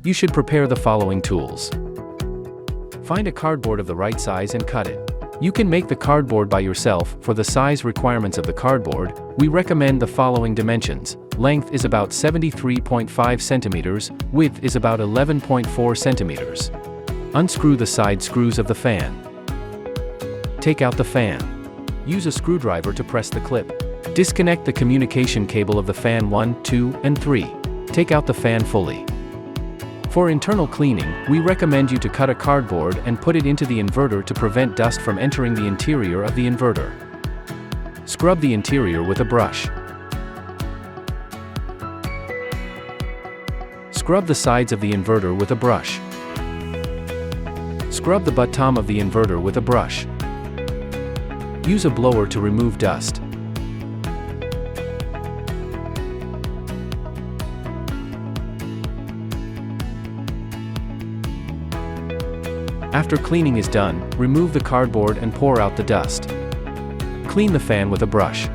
You should prepare the following tools. Find a cardboard of the right size and cut it. You can make the cardboard by yourself. For the size requirements of the cardboard, we recommend the following dimensions. Length is about 73.5 centimeters, width is about 11.4 centimeters. Unscrew the side screws of the fan. Take out the fan. Use a screwdriver to press the clip. Disconnect the communication cable of the fan 1, 2, and 3. Take out the fan fully. For internal cleaning, we recommend you to cut a cardboard and put it into the inverter to prevent dust from entering the interior of the inverter. Scrub the interior with a brush. Scrub the sides of the inverter with a brush. Scrub the bottom of the inverter with a brush. Use a blower to remove dust. After cleaning is done, remove the cardboard and pour out the dust. Clean the fan with a brush.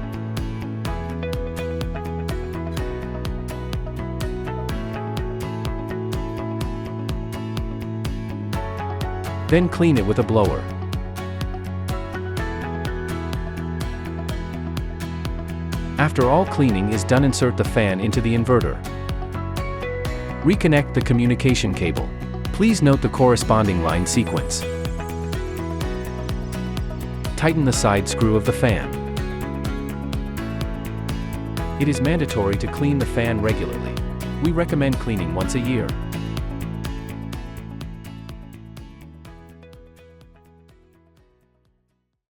Then clean it with a blower. After all cleaning is done, insert the fan into the inverter. Reconnect the communication cable. Please note the corresponding line sequence. Tighten the side screw of the fan. It is mandatory to clean the fan regularly. We recommend cleaning once a year.